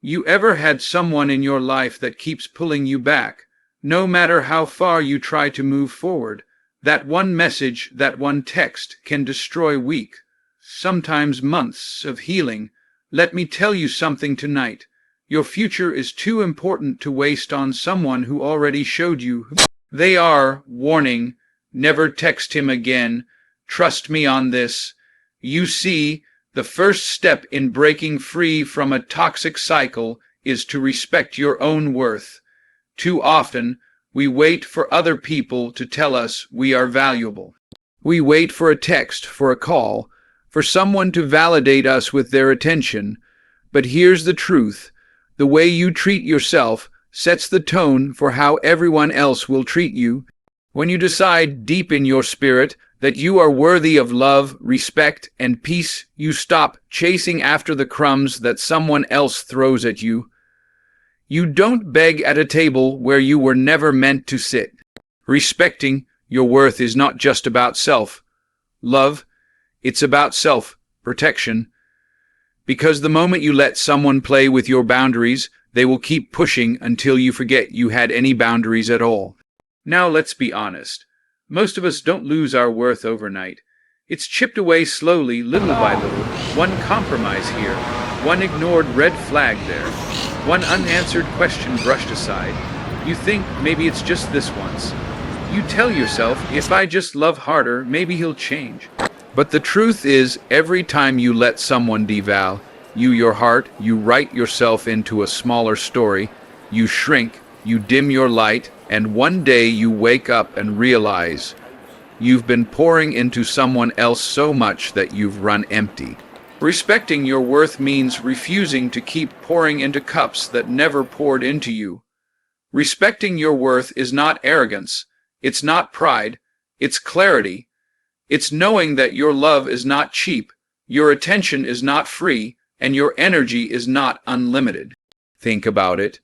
You ever had someone in your life that keeps pulling you back, no matter how far you try to move forward? That one message, that one text can destroy weeks, sometimes months of healing. Let me tell you something tonight. Your future is too important to waste on someone who already showed you who they are. Warning, never text him again. Trust me on this. You see, the first step in breaking free from a toxic cycle is to respect your own worth. Too often, we wait for other people to tell us we are valuable. We wait for a text, for a call, for someone to validate us with their attention. But here's the truth. The way you treat yourself sets the tone for how everyone else will treat you. When you decide deep in your spirit that you are worthy of love, respect, and peace, you stop chasing after the crumbs that someone else throws at you. You don't beg at a table where you were never meant to sit. Respecting your worth is not just about self-love, it's about self-protection. Because the moment you let someone play with your boundaries, they will keep pushing until you forget you had any boundaries at all. Now let's be honest. Most of us don't lose our worth overnight. It's chipped away slowly, little by little. One compromise here, one ignored red flag there, one unanswered question brushed aside. You think maybe it's just this once. You tell yourself, if I just love harder, maybe he'll change. But the truth is, every time you let someone devalue your heart, you write yourself into a smaller story, you shrink, you dim your light, and one day you wake up and realize you've been pouring into someone else so much that you've run empty. Respecting your worth means refusing to keep pouring into cups that never poured into you. Respecting your worth is not arrogance, it's not pride, it's clarity. It's knowing that your love is not cheap, your attention is not free, and your energy is not unlimited. Think about it.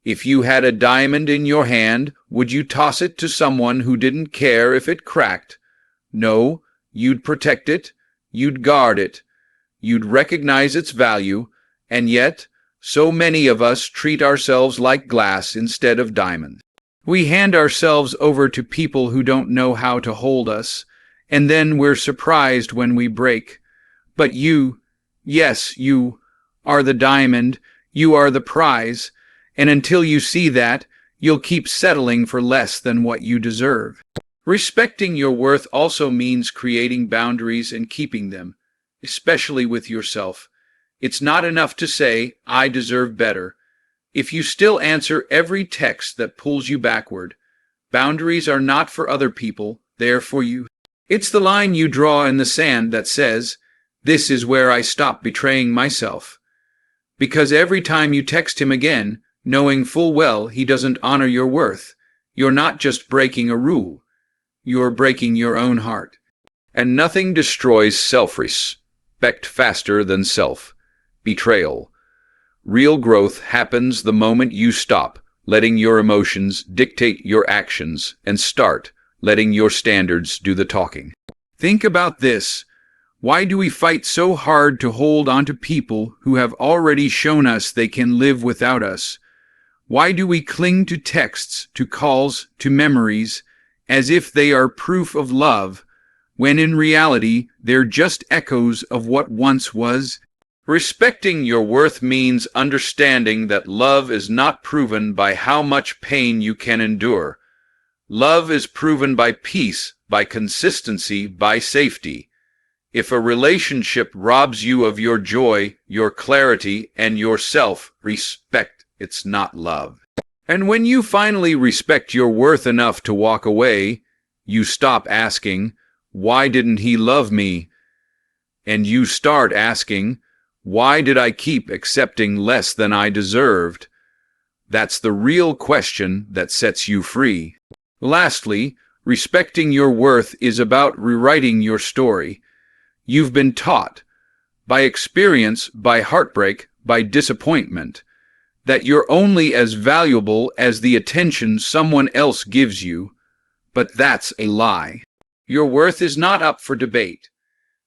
If you had a diamond in your hand, would you toss it to someone who didn't care if it cracked? No, you'd protect it, you'd guard it, you'd recognize its value, and yet, so many of us treat ourselves like glass instead of diamonds. We hand ourselves over to people who don't know how to hold us, and then we're surprised when we break. But you, yes, you, are the diamond, you are the prize, and until you see that, you'll keep settling for less than what you deserve. Respecting your worth also means creating boundaries and keeping them, especially with yourself. It's not enough to say, I deserve better. If you still answer every text that pulls you backward, boundaries are not for other people, they're for you. It's the line you draw in the sand that says, this is where I stop betraying myself. Because every time you text him again, knowing full well he doesn't honor your worth, you're not just breaking a rule, you're breaking your own heart. And nothing destroys self-respect faster than self-betrayal. Real growth happens the moment you stop letting your emotions dictate your actions and start letting your standards do the talking. Think about this. Why do we fight so hard to hold on to people who have already shown us they can live without us? Why do we cling to texts, to calls, to memories, as if they are proof of love, when in reality they're just echoes of what once was? Respecting your worth means understanding that love is not proven by how much pain you can endure. Love is proven by peace, by consistency, by safety. If a relationship robs you of your joy, your clarity, and your self-respect, it's not love. And when you finally respect your worth enough to walk away, you stop asking, why didn't he love me? And you start asking, why did I keep accepting less than I deserved? That's the real question that sets you free. Lastly, respecting your worth is about rewriting your story. You've been taught, by experience, by heartbreak, by disappointment, that you're only as valuable as the attention someone else gives you, but that's a lie. Your worth is not up for debate.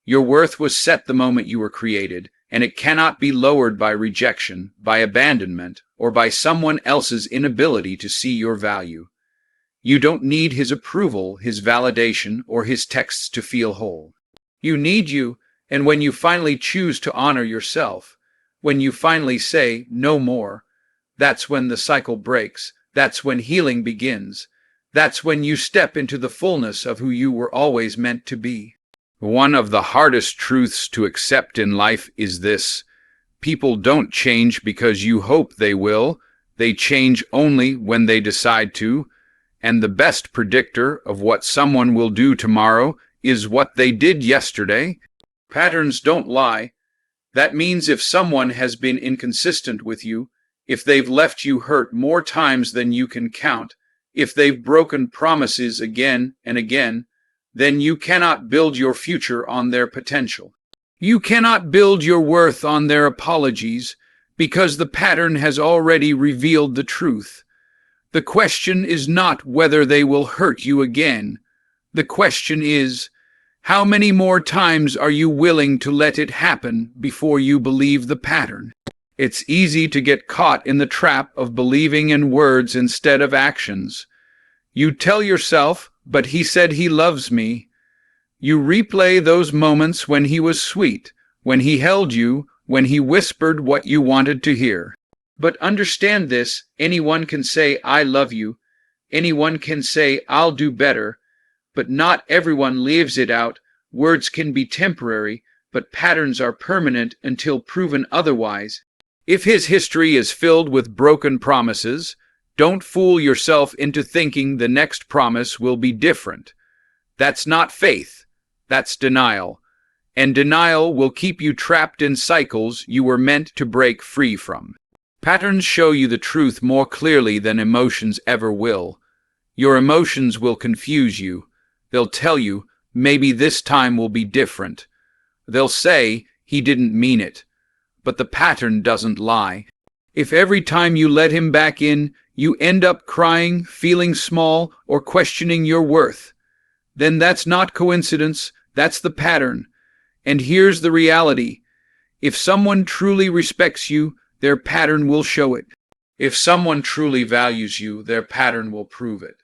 Your worth was set the moment you were created, and it cannot be lowered by rejection, by abandonment, or by someone else's inability to see your value. You don't need his approval, his validation, or his texts to feel whole. You need you, and when you finally choose to honor yourself, when you finally say no more, that's when the cycle breaks, that's when healing begins, that's when you step into the fullness of who you were always meant to be. One of the hardest truths to accept in life is this: people don't change because you hope they will, they change only when they decide to, and the best predictor of what someone will do tomorrow is what they did yesterday. Patterns don't lie. That means if someone has been inconsistent with you, if they've left you hurt more times than you can count, if they've broken promises again and again, then you cannot build your future on their potential. You cannot build your worth on their apologies, because the pattern has already revealed the truth. The question is not whether they will hurt you again. The question is, how many more times are you willing to let it happen before you believe the pattern? It's easy to get caught in the trap of believing in words instead of actions. You tell yourself, "But he said he loves me." You replay those moments when he was sweet, when he held you, when he whispered what you wanted to hear. But understand this: anyone can say, "I love you." Anyone can say, "I'll do better." But not everyone lives it out. Words can be temporary, but patterns are permanent until proven otherwise. If his history is filled with broken promises, don't fool yourself into thinking the next promise will be different. That's not faith. That's denial. And denial will keep you trapped in cycles you were meant to break free from. Patterns show you the truth more clearly than emotions ever will. Your emotions will confuse you. They'll tell you, maybe this time will be different. They'll say, he didn't mean it. But the pattern doesn't lie. If every time you let him back in, you end up crying, feeling small, or questioning your worth, then that's not coincidence, that's the pattern. And here's the reality: if someone truly respects you, their pattern will show it. If someone truly values you, their pattern will prove it.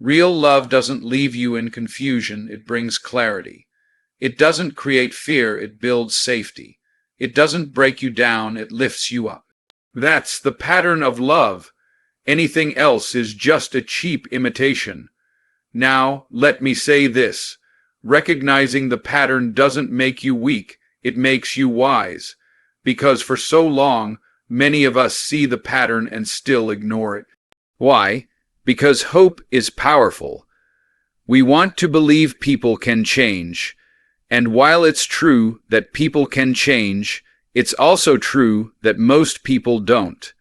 Real love doesn't leave you in confusion, it brings clarity. It doesn't create fear, it builds safety. It doesn't break you down, it lifts you up. That's the pattern of love. Anything else is just a cheap imitation. Now, let me say this: recognizing the pattern doesn't make you weak, it makes you wise. Because for so long, many of us see the pattern and still ignore it. Why? Because hope is powerful. We want to believe people can change. And while it's true that people can change, it's also true that most people don't.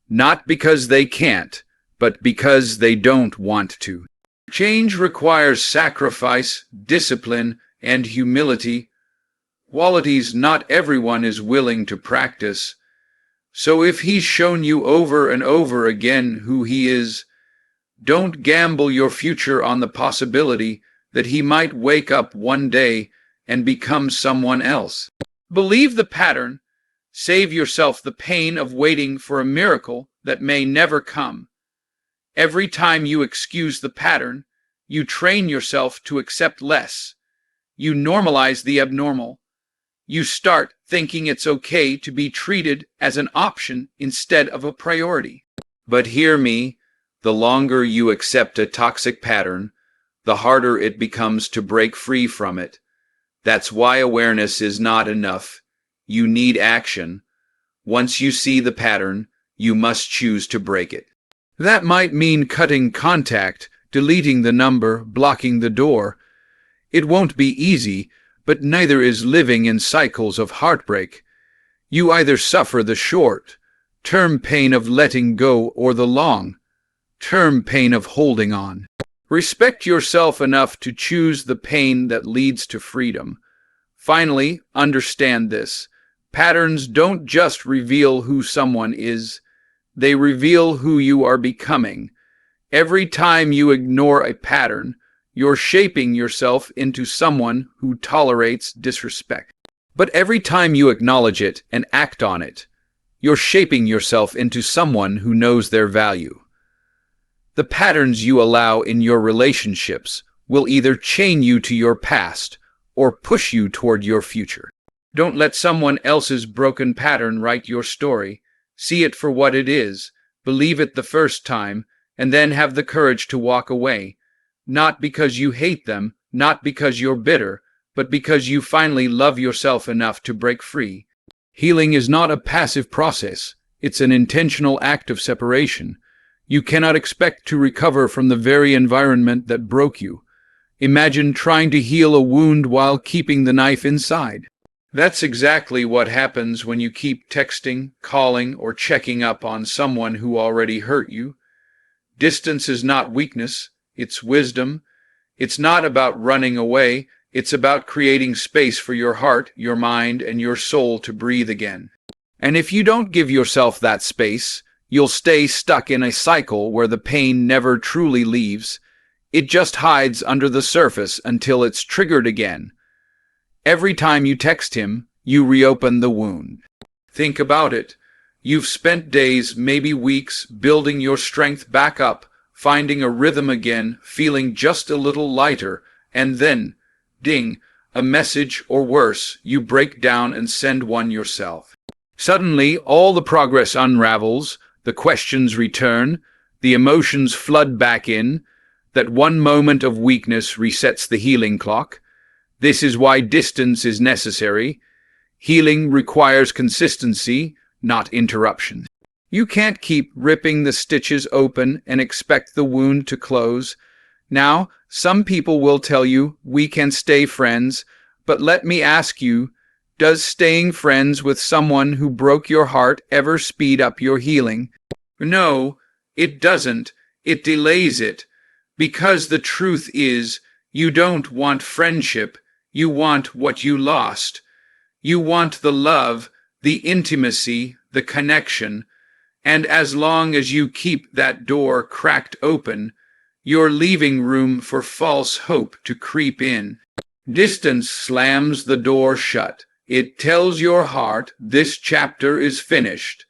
Not because they can't, but because they don't want to. Change requires sacrifice, discipline, and humility, qualities not everyone is willing to practice. So if he's shown you over and over again who he is, don't gamble your future on the possibility that he might wake up one day and become someone else. Believe the pattern. Save yourself the pain of waiting for a miracle that may never come. Every time you excuse the pattern, you train yourself to accept less. You normalize the abnormal. You start thinking it's okay to be treated as an option instead of a priority. But hear me, the longer you accept a toxic pattern, the harder it becomes to break free from it. That's why awareness is not enough. You need action. Once you see the pattern, you must choose to break it. That might mean cutting contact, deleting the number, blocking the door. It won't be easy, but neither is living in cycles of heartbreak. You either suffer the short-term pain of letting go or the long-term pain of holding on. Respect yourself enough to choose the pain that leads to freedom. Finally, understand this: patterns don't just reveal who someone is, they reveal who you are becoming. Every time you ignore a pattern, you're shaping yourself into someone who tolerates disrespect. But every time you acknowledge it and act on it, you're shaping yourself into someone who knows their value. The patterns you allow in your relationships will either chain you to your past or push you toward your future. Don't let someone else's broken pattern write your story. See it for what it is, believe it the first time, and then have the courage to walk away. Not because you hate them, not because you're bitter, but because you finally love yourself enough to break free. Healing is not a passive process. It's an intentional act of separation. You cannot expect to recover from the very environment that broke you. Imagine trying to heal a wound while keeping the knife inside. That's exactly what happens when you keep texting, calling, or checking up on someone who already hurt you. Distance is not weakness, it's wisdom. It's not about running away, it's about creating space for your heart, your mind, and your soul to breathe again. And if you don't give yourself that space, you'll stay stuck in a cycle where the pain never truly leaves. It just hides under the surface until it's triggered again. Every time you text him, you reopen the wound. Think about it. You've spent days, maybe weeks, building your strength back up, finding a rhythm again, feeling just a little lighter, and then, ding, a message, or worse, you break down and send one yourself. Suddenly, all the progress unravels, the questions return, the emotions flood back in. That one moment of weakness resets the healing clock. This is why distance is necessary. Healing requires consistency, not interruption. You can't keep ripping the stitches open and expect the wound to close. Now, some people will tell you, we can stay friends, but let me ask you, does staying friends with someone who broke your heart ever speed up your healing? No, it doesn't. It delays it. Because the truth is, you don't want friendship, you want what you lost. You want the love, the intimacy, the connection, and as long as you keep that door cracked open, you're leaving room for false hope to creep in. Distance slams the door shut. It tells your heart this chapter is finished.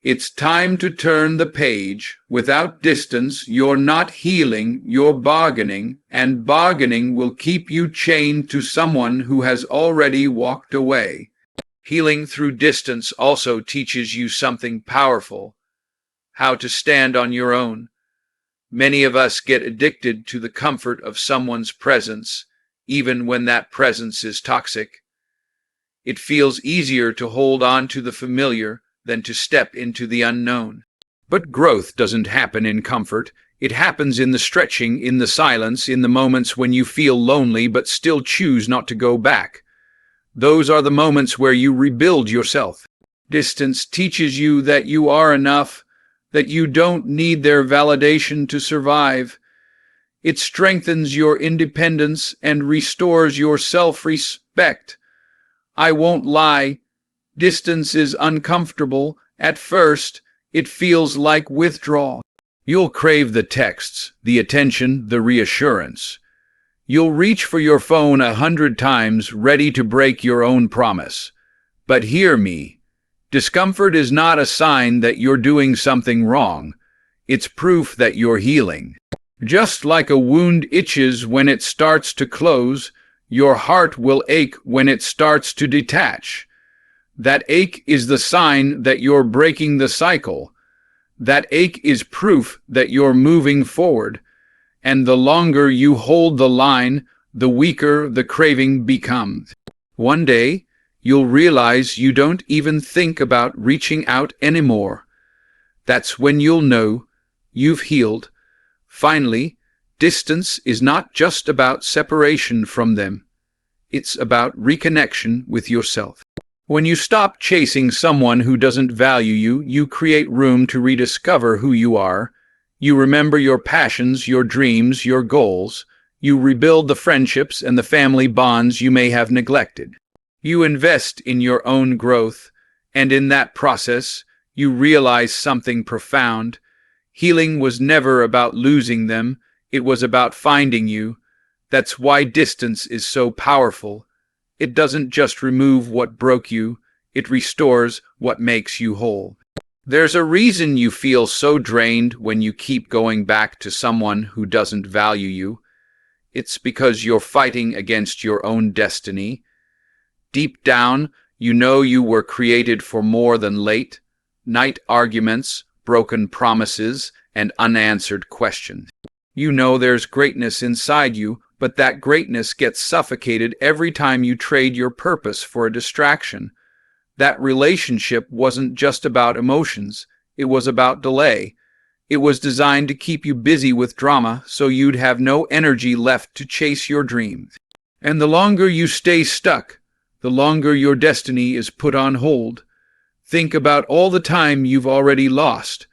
It's time to turn the page. Without distance, you're not healing, you're bargaining, and bargaining will keep you chained to someone who has already walked away. Healing through distance also teaches you something powerful: how to stand on your own. Many of us get addicted to the comfort of someone's presence, even when that presence is toxic. It feels easier to hold on to the familiar than to step into the unknown. But growth doesn't happen in comfort. It happens in the stretching, in the silence, in the moments when you feel lonely but still choose not to go back. Those are the moments where you rebuild yourself. Distance teaches you that you are enough, that you don't need their validation to survive. It strengthens your independence and restores your self-respect. I won't lie. Distance is uncomfortable. At first, it feels like withdrawal. You'll crave the texts, the attention, the reassurance. You'll reach for your phone 100 times, ready to break your own promise. But hear me. Discomfort is not a sign that you're doing something wrong. It's proof that you're healing. Just like a wound itches when it starts to close, your heart will ache when it starts to detach. That ache is the sign that you're breaking the cycle. That ache is proof that you're moving forward. And the longer you hold the line, the weaker the craving becomes. One day, you'll realize you don't even think about reaching out anymore. That's when you'll know you've healed. Finally, distance is not just about separation from them. It's about reconnection with yourself. When you stop chasing someone who doesn't value you, you create room to rediscover who you are. You remember your passions, your dreams, your goals. You rebuild the friendships and the family bonds you may have neglected. You invest in your own growth, and in that process, you realize something profound. Healing was never about losing them. It was about finding you. That's why distance is so powerful. It doesn't just remove what broke you, it restores what makes you whole. There's a reason you feel so drained when you keep going back to someone who doesn't value you. It's because you're fighting against your own destiny. Deep down, you know you were created for more than late night arguments, broken promises, and unanswered questions. You know there's greatness inside you, but that greatness gets suffocated every time you trade your purpose for a distraction. That relationship wasn't just about emotions, it was about delay. It was designed to keep you busy with drama so you'd have no energy left to chase your dreams. And the longer you stay stuck, the longer your destiny is put on hold. Think about all the time you've already lost.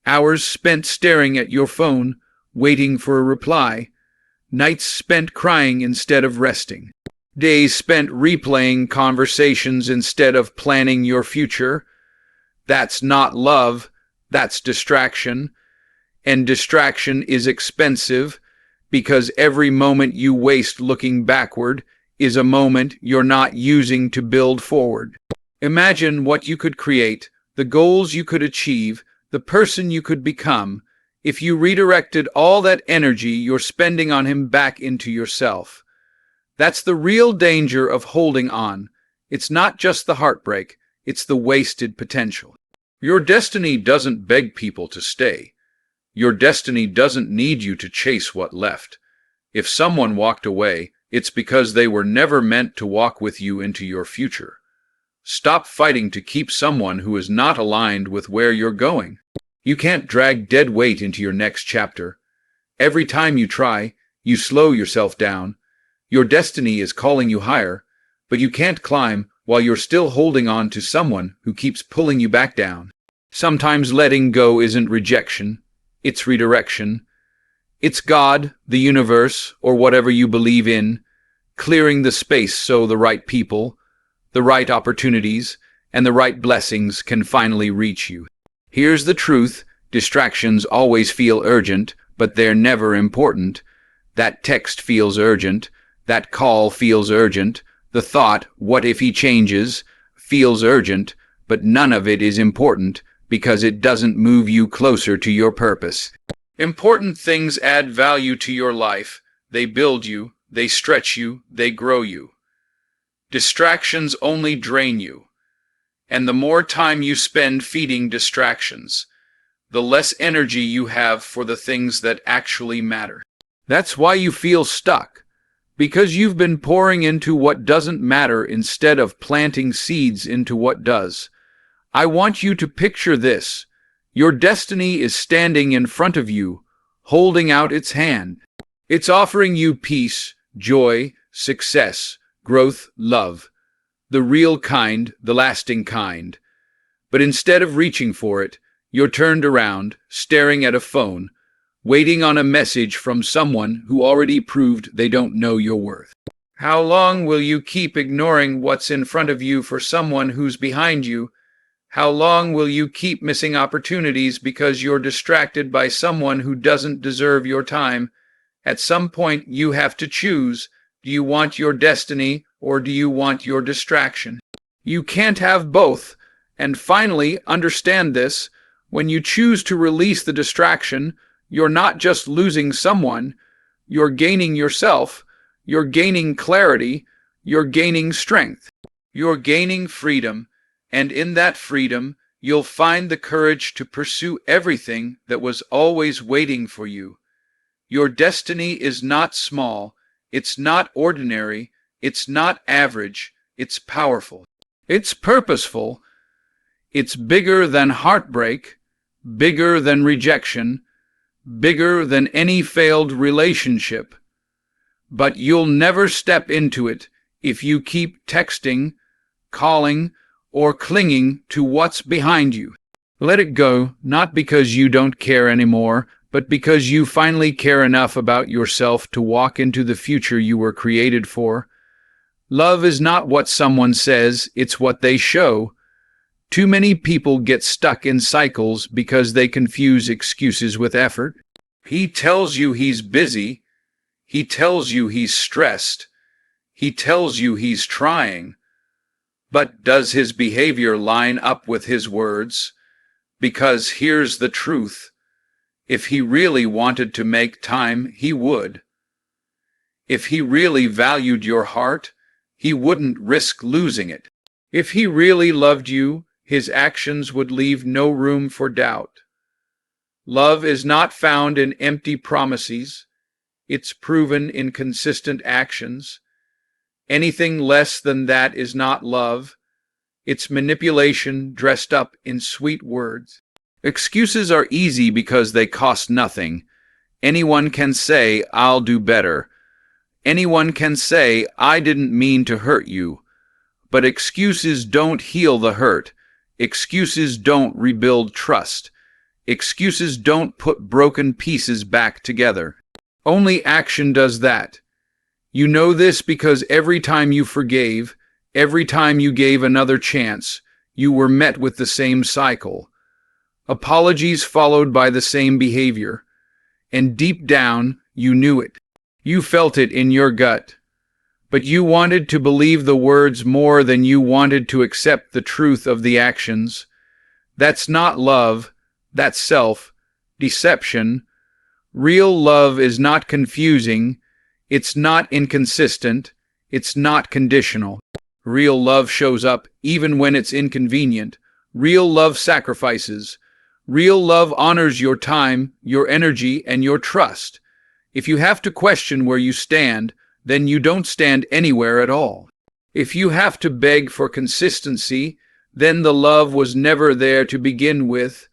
Hours spent staring at your phone, waiting for a reply. Nights spent crying instead of resting. Days spent replaying conversations instead of planning your future. That's not love, that's distraction. And distraction is expensive because every moment you waste looking backward is a moment you're not using to build forward. Imagine what you could create, the goals you could achieve, the person you could become, if you redirected all that energy you're spending on him back into yourself. That's the real danger of holding on. It's not just the heartbreak, it's the wasted potential. Your destiny doesn't beg people to stay. Your destiny doesn't need you to chase what left. If someone walked away, it's because they were never meant to walk with you into your future. Stop fighting to keep someone who is not aligned with where you're going. You can't drag dead weight into your next chapter. Every time you try, you slow yourself down. Your destiny is calling you higher, but you can't climb while you're still holding on to someone who keeps pulling you back down. Sometimes letting go isn't rejection, it's redirection. It's God, the universe, or whatever you believe in, clearing the space so the right people, the right opportunities, and the right blessings can finally reach you. Here's the truth, distractions always feel urgent, but they're never important. That text feels urgent, that call feels urgent, the thought, what if he changes, feels urgent, but none of it is important because it doesn't move you closer to your purpose. Important things add value to your life. They build you, they stretch you, they grow you. Distractions only drain you. And the more time you spend feeding distractions, the less energy you have for the things that actually matter. That's why you feel stuck, because you've been pouring into what doesn't matter instead of planting seeds into what does. I want you to picture this. Your destiny is standing in front of you, holding out its hand. It's offering you peace, joy, success, growth, love. The real kind, the lasting kind. But instead of reaching for it, you're turned around, staring at a phone, waiting on a message from someone who already proved they don't know your worth. How long will you keep ignoring what's in front of you for someone who's behind you? How long will you keep missing opportunities because you're distracted by someone who doesn't deserve your time? At some point, you have to choose. Do you want your destiny or do you want your distraction? You can't have both. And finally, understand this. When you choose to release the distraction, you're not just losing someone. You're gaining yourself. You're gaining clarity. You're gaining strength. You're gaining freedom. And in that freedom, you'll find the courage to pursue everything that was always waiting for you. Your destiny is not small. It's not ordinary. It's not average. It's powerful. It's purposeful. It's bigger than heartbreak, bigger than rejection, bigger than any failed relationship. But you'll never step into it if you keep texting, calling, or clinging to what's behind you. Let it go, not because you don't care anymore, but because you finally care enough about yourself to walk into the future you were created for. Love is not what someone says, it's what they show. Too many people get stuck in cycles because they confuse excuses with effort. He tells you he's busy. He tells you he's stressed. He tells you he's trying, but does his behavior line up with his words? Because here's the truth. If he really wanted to make time, he would. If he really valued your heart, he wouldn't risk losing it. If he really loved you, his actions would leave no room for doubt. Love is not found in empty promises. It's proven in consistent actions. Anything less than that is not love. It's manipulation dressed up in sweet words. Excuses are easy because they cost nothing. Anyone can say, "I'll do better." Anyone can say, "I didn't mean to hurt you." But excuses don't heal the hurt. Excuses don't rebuild trust. Excuses don't put broken pieces back together. Only action does that. You know this because every time you forgave, every time you gave another chance, you were met with the same cycle. Apologies followed by the same behavior. And deep down, you knew it. You felt it in your gut. But you wanted to believe the words more than you wanted to accept the truth of the actions. That's not love. That's self-deception. Real love is not confusing. It's not inconsistent. It's not conditional. Real love shows up even when it's inconvenient. Real love sacrifices. Real love honors your time, your energy, and your trust. If you have to question where you stand, then you don't stand anywhere at all. If you have to beg for consistency, then the love was never there to begin with.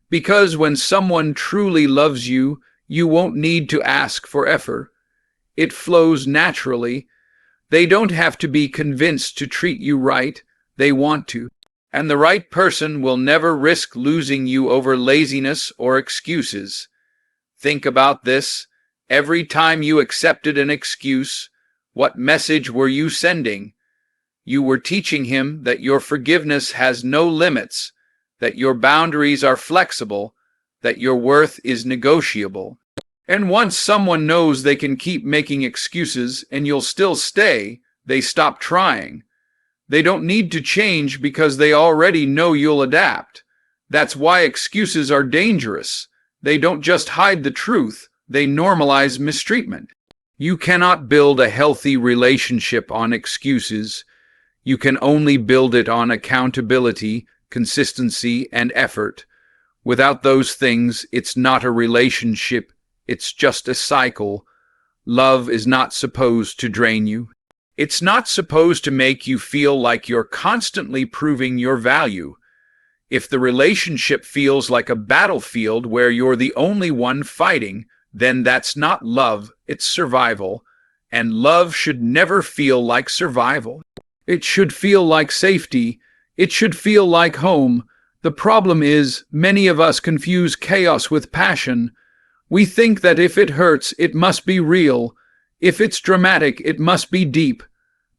Because when someone truly loves you, you won't need to ask for effort. It flows naturally. They don't have to be convinced to treat you right. They want to. And the right person will never risk losing you over laziness or excuses. Think about this. Every time you accepted an excuse, what message were you sending? You were teaching him that your forgiveness has no limits, that your boundaries are flexible, that your worth is negotiable. And once someone knows they can keep making excuses and you'll still stay, they stop trying. They don't need to change because they already know you'll adapt. That's why excuses are dangerous. They don't just hide the truth. They normalize mistreatment. You cannot build a healthy relationship on excuses. You can only build it on accountability, consistency, and effort. Without those things, it's not a relationship. It's just a cycle. Love is not supposed to drain you. It's not supposed to make you feel like you're constantly proving your value. If the relationship feels like a battlefield where you're the only one fighting, then that's not love, it's survival. And love should never feel like survival. It should feel like safety. It should feel like home. The problem is, many of us confuse chaos with passion. We think that if it hurts, it must be real. If it's dramatic, it must be deep.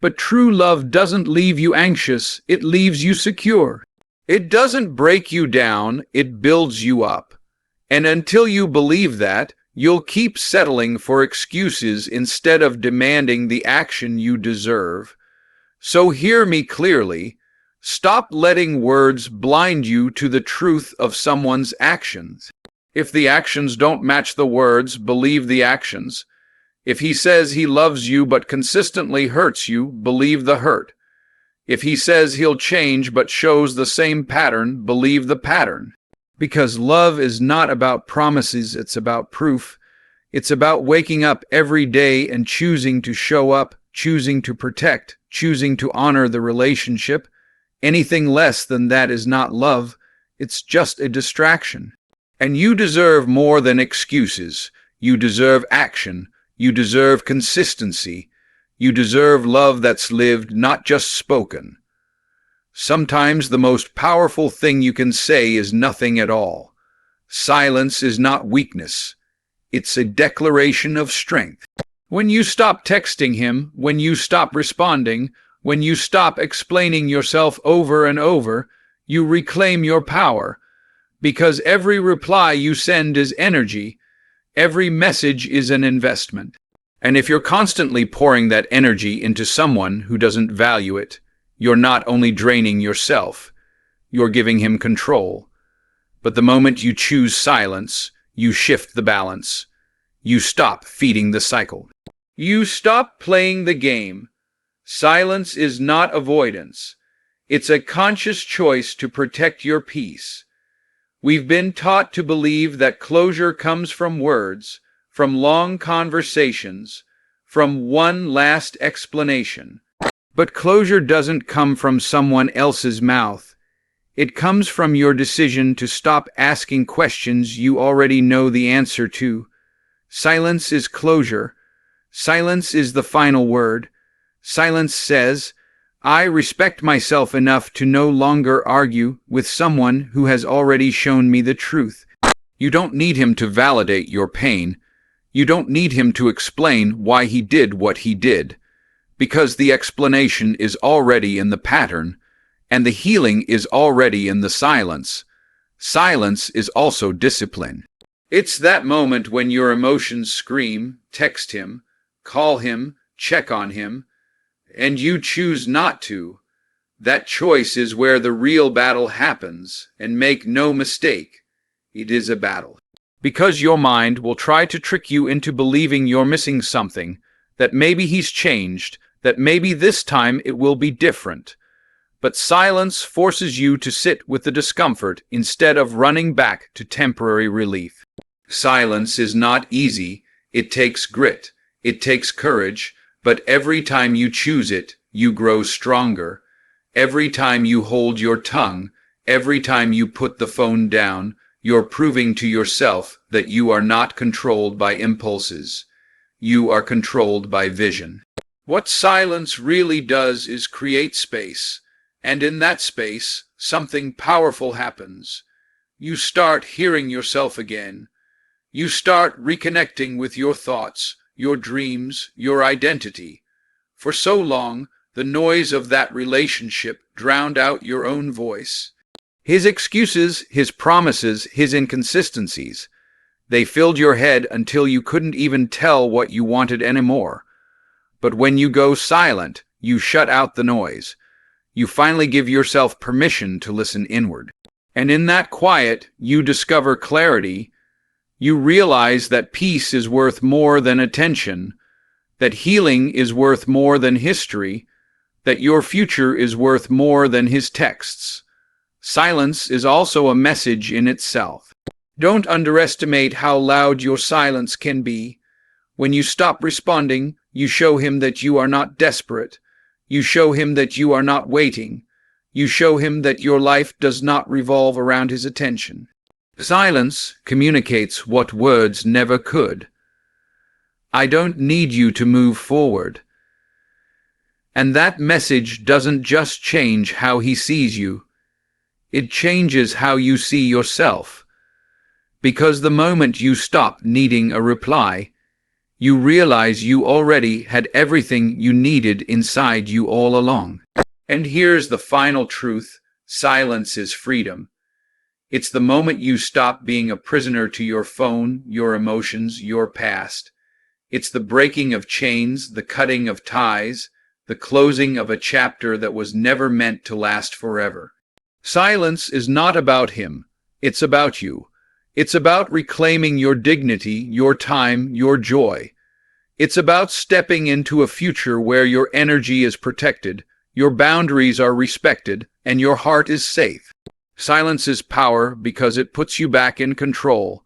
But true love doesn't leave you anxious, it leaves you secure. It doesn't break you down, it builds you up. And until you believe that, you'll keep settling for excuses instead of demanding the action you deserve. So hear me clearly. Stop letting words blind you to the truth of someone's actions. If the actions don't match the words, believe the actions. If he says he loves you but consistently hurts you, believe the hurt. If he says he'll change but shows the same pattern, believe the pattern. Because love is not about promises, it's about proof. It's about waking up every day and choosing to show up, choosing to protect, choosing to honor the relationship. Anything less than that is not love, it's just a distraction. And you deserve more than excuses. You deserve action. You deserve consistency. You deserve love that's lived, not just spoken. Sometimes the most powerful thing you can say is nothing at all. Silence is not weakness. It's a declaration of strength. When you stop texting him, when you stop responding, when you stop explaining yourself over and over, you reclaim your power. Because every reply you send is energy. Every message is an investment. And if you're constantly pouring that energy into someone who doesn't value it, you're not only draining yourself, you're giving him control. But the moment you choose silence, you shift the balance. You stop feeding the cycle. You stop playing the game. Silence is not avoidance. It's a conscious choice to protect your peace. We've been taught to believe that closure comes from words, from long conversations, from one last explanation. But closure doesn't come from someone else's mouth. It comes from your decision to stop asking questions you already know the answer to. Silence is closure. Silence is the final word. Silence says, I respect myself enough to no longer argue with someone who has already shown me the truth. You don't need him to validate your pain. You don't need him to explain why he did what he did, because the explanation is already in the pattern, and the healing is already in the silence. Silence is also discipline. It's that moment when your emotions scream, text him, call him, check on him, and you choose not to. That choice is where the real battle happens, and make no mistake, it is a battle. Because your mind will try to trick you into believing you're missing something, that maybe he's changed, that maybe this time it will be different. But silence forces you to sit with the discomfort instead of running back to temporary relief. Silence is not easy. It takes grit. It takes courage. But every time you choose it, you grow stronger. Every time you hold your tongue, every time you put the phone down, you're proving to yourself that you are not controlled by impulses. You are controlled by vision. What silence really does is create space, and in that space, something powerful happens. You start hearing yourself again. You start reconnecting with your thoughts, your dreams, your identity. For so long, the noise of that relationship drowned out your own voice. His excuses, his promises, his inconsistencies, they filled your head until you couldn't even tell what you wanted anymore. But when you go silent, you shut out the noise. You finally give yourself permission to listen inward. And in that quiet, you discover clarity. You realize that peace is worth more than attention, that healing is worth more than history, that your future is worth more than his texts. Silence is also a message in itself. Don't underestimate how loud your silence can be. When you stop responding, you show him that you are not desperate. You show him that you are not waiting. You show him that your life does not revolve around his attention. Silence communicates what words never could. I don't need you to move forward. And that message doesn't just change how he sees you. It changes how you see yourself. Because the moment you stop needing a reply, you realize you already had everything you needed inside you all along. And here's the final truth: silence is freedom. It's the moment you stop being a prisoner to your phone, your emotions, your past. It's the breaking of chains, the cutting of ties, the closing of a chapter that was never meant to last forever. Silence is not about him. It's about you. It's about reclaiming your dignity, your time, your joy. It's about stepping into a future where your energy is protected, your boundaries are respected, and your heart is safe. Silence is power because it puts you back in control.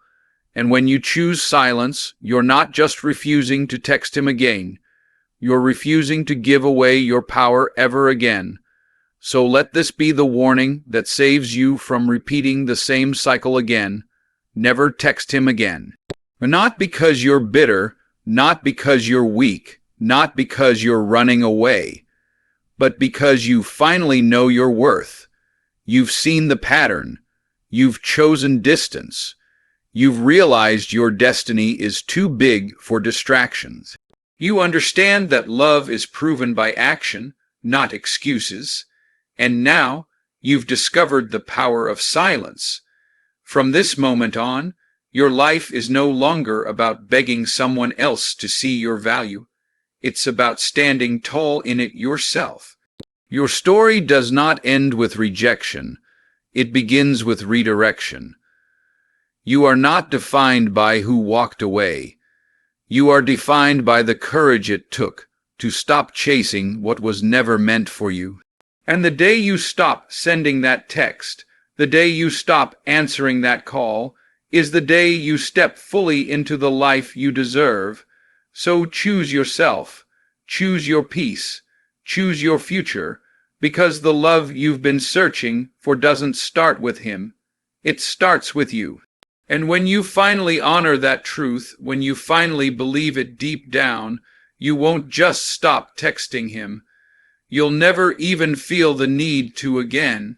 And when you choose silence, you're not just refusing to text him again. You're refusing to give away your power ever again. So let this be the warning that saves you from repeating the same cycle again. Never text him again. Not because you're bitter, not because you're weak, not because you're running away, but because you finally know your worth. You've seen the pattern. You've chosen distance. You've realized your destiny is too big for distractions. You understand that love is proven by action, not excuses. And now you've discovered the power of silence. From this moment on, Your life is no longer about begging someone else to see your value. It's about standing tall in it yourself. Your story does not end with rejection. It begins with redirection. You are not defined by who walked away. You are defined by the courage it took to stop chasing what was never meant for you. And the day you stop sending that text, the day you stop answering that call, is the day you step fully into the life you deserve. So choose yourself, choose your peace, choose your future, because the love you've been searching for doesn't start with him. It starts with you. And when you finally honor that truth, when you finally believe it deep down, you won't just stop texting him. You'll never even feel the need to again.